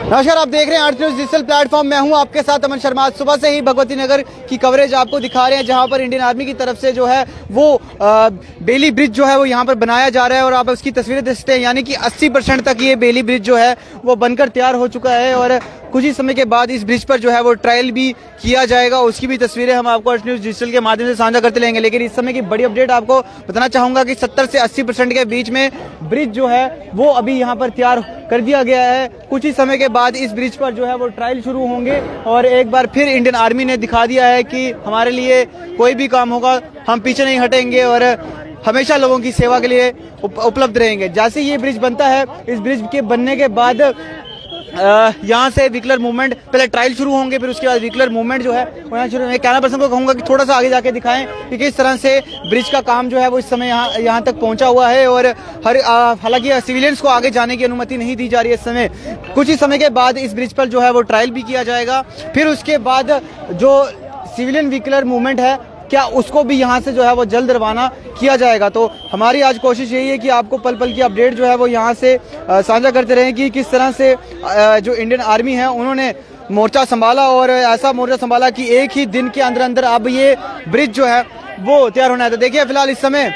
नमस्कार, आप देख रहे हैं आर्ट न्यूज डिजिटल प्लेटफॉर्म। मैं हूं आपके साथ अमन शर्मा। सुबह से ही भगवती नगर की कवरेज आपको दिखा रहे हैं, जहां पर इंडियन आर्मी की तरफ से जो है वो बेली ब्रिज जो है वो यहां पर बनाया जा रहा है और आप उसकी तस्वीरें देख सकते हैं। यानी कि 80% तक ये बेली ब्रिज जो है वो बनकर तैयार हो चुका है और कुछ ही समय के बाद इस ब्रिज पर जो है वो ट्रायल भी किया जाएगा। उसकी भी तस्वीरें हम आपको आर्ट न्यूज डिजिटल के माध्यम से साझा करते रहेंगे। लेकिन इस समय की बड़ी अपडेट आपको बताना चाहूंगा कि 70 से 80% के बीच में ब्रिज जो है वो अभी यहाँ पर तैयार कर दिया गया है। कुछ ही समय के बाद इस ब्रिज पर जो है वो ट्रायल शुरू होंगे और एक बार फिर इंडियन आर्मी ने दिखा दिया है कि हमारे लिए कोई भी काम होगा हम पीछे नहीं हटेंगे और हमेशा लोगों की सेवा के लिए उपलब्ध रहेंगे। जैसे ये ब्रिज बनता है, इस ब्रिज के बनने के बाद यहाँ से व्हीकलर मूवमेंट, पहले ट्रायल शुरू होंगे फिर उसके बाद व्हीकलर मूवमेंट जो है वो यहाँ शुरू। मैं कैमरा पर्सन को कहूंगा कि थोड़ा सा आगे जाके दिखाएं कि किस तरह से ब्रिज का काम जो है वो इस समय यहाँ तक पहुंचा हुआ है और हालांकि सिविलियंस को आगे जाने की अनुमति नहीं दी जा रही है इस समय। कुछ ही समय के बाद इस ब्रिज पर जो है वो ट्रायल भी किया जाएगा। फिर उसके बाद जो सिविलियन व्हीकलर मूवमेंट है क्या उसको भी यहाँ से जो है वो जल्द रवाना किया जाएगा। तो हमारी आज कोशिश यही है कि आपको पल पल की अपडेट जो है वो यहाँ से साझा करते रहें कि किस तरह से जो इंडियन आर्मी है उन्होंने मोर्चा संभाला और ऐसा मोर्चा संभाला कि एक ही दिन के अंदर अंदर अब ये ब्रिज जो है वो तैयार होना है। तो देखिए फिलहाल इस समय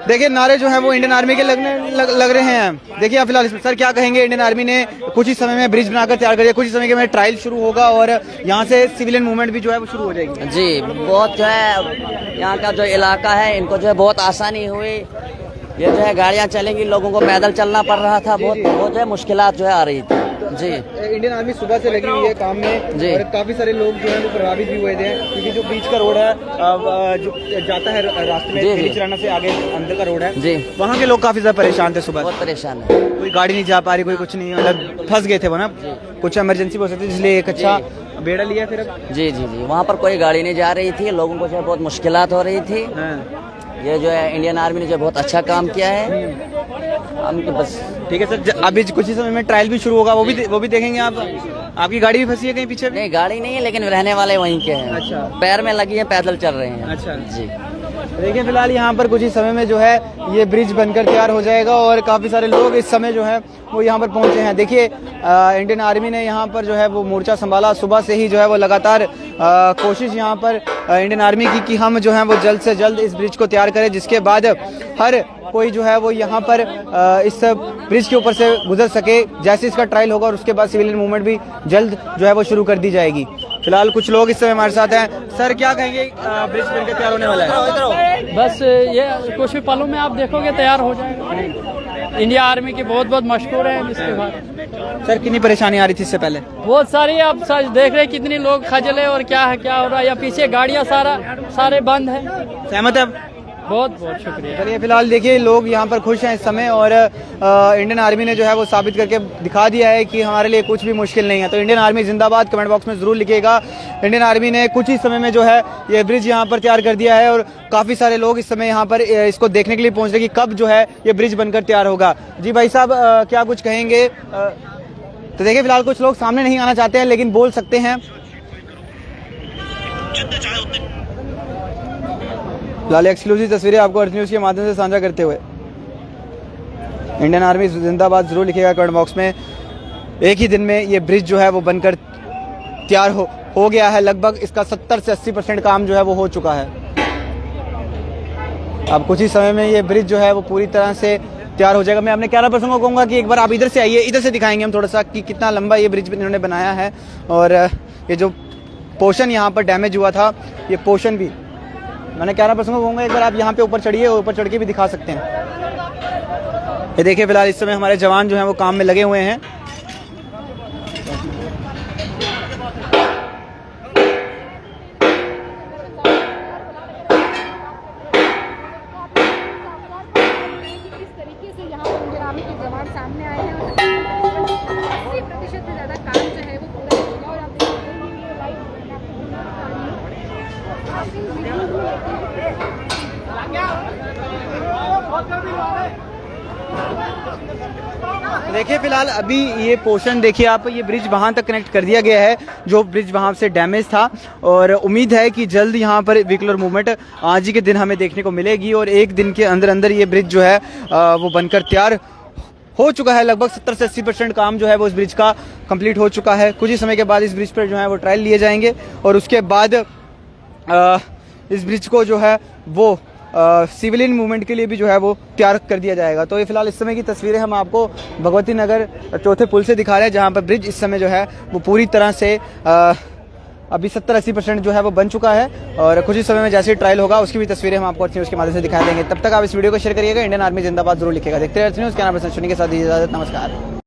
देखिए नारे जो है वो इंडियन आर्मी के लग रहे हैं। देखिए फिलहाल इसमें सर क्या कहेंगे, इंडियन आर्मी ने कुछ ही समय में ब्रिज बनाकर तैयार कर दिया, कुछ ही समय के में ट्रायल शुरू होगा और यहाँ से सिविलियन मूवमेंट भी जो है वो शुरू हो जाएगी। जी बहुत जो है यहाँ का जो इलाका है इनको जो है बहुत आसानी हुई। ये जो है गाड़ियाँ चलेंगी, लोगों को पैदल चलना पड़ रहा था, बहुत जो है मुश्किलात जो है आ रही थी। जी इंडियन आर्मी सुबह से लगी हुई है काम में जी। और काफी सारे लोग जो है वो प्रभावित भी हुए थे क्योंकि जो बीच का रोड है जो जाता है रास्ते में चिराना से आगे अंदर का रोड है जी, वहाँ के लोग काफी ज्यादा परेशान थे। सुबह बहुत परेशान है, कोई गाड़ी नहीं जा पा रही, कोई कुछ नहीं, मतलब फंस गए थे वो ना, कुछ इमरजेंसी हो सकती है इसलिए एक अच्छा बेड़ा लिया फिर अब। जी जी जी वहाँ पर कोई गाड़ी नहीं जा रही थी, लोगों को जो है बहुत मुश्किलात हो रही थी। ये जो है इंडियन आर्मी ने जो बहुत अच्छा काम किया है। हम बस ठीक है सर, अभी कुछ ही समय में ट्रायल भी शुरू होगा, वो भी देखेंगे आप। आपकी गाड़ी भी फंसी है कहीं पीछे? नहीं गाड़ी नहीं है, लेकिन रहने वाले वहीं के हैं। अच्छा, पैर में लगी है, पैदल चल रहे हैं। अच्छा जी देखिए फिलहाल यहाँ पर कुछ ही समय में जो है ये ब्रिज बनकर तैयार हो जाएगा और काफी सारे लोग इस समय जो है वो यहाँ पर पहुंचे हैं। देखिए इंडियन आर्मी ने यहाँ पर जो है वो मोर्चा संभाला, सुबह से ही जो है वो लगातार कोशिश यहाँ पर इंडियन आर्मी की कि हम जो है वो जल्द से जल्द इस ब्रिज को तैयार करें, जिसके बाद हर कोई जो है वो यहाँ पर इस ब्रिज के ऊपर से गुजर सके। जैसे इसका ट्रायल होगा और उसके बाद सिविलियन मूवमेंट भी जल्द जो है वो शुरू कर दी जाएगी। फिलहाल कुछ लोग इस समय हमारे साथ हैं। सर क्या कहेंगे, ब्रिज बनकर तैयार होने वाला है? बस ये कुछ ही पलों में आप देखोगे तैयार हो जाएगा। इंडिया आर्मी की बहुत बहुत मशहूर है इसके बाद। सर कितनी परेशानी आ रही थी इससे पहले? बहुत सारी, आप देख रहे हैं कितने लोग खजले और क्या है क्या हो रहा है, या पीछे गाड़ियाँ सारे बंद है। सहमत है? बहुत बहुत शुक्रिया। चलिए फिलहाल देखिए लोग यहाँ पर खुश हैं इस समय और इंडियन आर्मी ने जो है वो साबित करके दिखा दिया है कि हमारे लिए कुछ भी मुश्किल नहीं है। तो इंडियन आर्मी जिंदाबाद कमेंट बॉक्स में जरूर लिखिएगा। इंडियन आर्मी ने कुछ ही समय में जो है ये ब्रिज यहाँ पर तैयार कर दिया है और काफी सारे लोग इस समय यहाँ पर इसको देखने के लिए पहुंच रहे कि कब जो है ये ब्रिज बनकर तैयार होगा। जी भाई साहब क्या कुछ कहेंगे? तो देखिए फिलहाल कुछ लोग सामने नहीं आना चाहते हैं लेकिन बोल सकते हैं। फिलहाल एक्सक्लूसिव तस्वीरें आपको अर्थ न्यूज के माध्यम से साझा करते हुए। इंडियन आर्मी जिंदाबाद जरूर लिखिएगा कमेंट बॉक्स में। एक ही दिन में ये ब्रिज जो है वो बनकर तैयार हो गया है। लगभग इसका 70 से 80% काम जो है वो हो चुका है। अब कुछ ही समय में ये ब्रिज जो है वो पूरी तरह से तैयार हो जाएगा। मैं अपने कैमरा पर्सन को कहूँगा कि एक बार आप इधर से आइए, इधर से दिखाएंगे हम थोड़ा सा कि कितना लंबा ये ब्रिज इन्होंने बनाया है और ये जो पोर्शन यहाँ पर डैमेज हुआ था ये पोर्शन भी मैंने कैमरा पर्सन को कहूँगा एक बार आप यहाँ पे ऊपर चढ़िए और ऊपर चढ़ के भी दिखा सकते हैं। ये देखिए फिलहाल इस समय हमारे जवान जो हैं वो काम में लगे हुए हैं। देखिए फिलहाल अभी ये पोर्शन देखिए आप, ये ब्रिज वहां तक कनेक्ट कर दिया गया है जो ब्रिज वहां से डैमेज था और उम्मीद है कि जल्द यहां पर व्हीकलर मूवमेंट आज ही के दिन हमें देखने को मिलेगी और एक दिन के अंदर अंदर ये ब्रिज जो है वो बनकर तैयार हो चुका है। लगभग 70 से 80% काम जो है वो इस ब्रिज का कंप्लीट हो चुका है। कुछ ही समय के बाद इस ब्रिज पर जो है वो ट्रायल लिए जाएंगे और उसके बाद इस ब्रिज को जो है वो सिविलियन मूवमेंट के लिए भी जो है वो तैयार कर दिया जाएगा। तो ये फिलहाल इस समय की तस्वीरें हम आपको भगवती नगर चौथे पुल से दिखा रहे हैं, जहां पर ब्रिज इस समय जो है वो पूरी तरह से अभी 70-80% जो है वो बन चुका है और कुछ ही समय में जैसे ही ट्रायल होगा उसकी भी तस्वीरें हम आपको अच्छी उसके माध्यम से दिखा देंगे। तब तक आप इस वीडियो को शेयर करिएगा, इंडियन आर्मी जिंदाबाद जरूर लिखेगा। देखते रहते हैं उसके नाम पर संशोधन के साथ इजाजत, नमस्कार।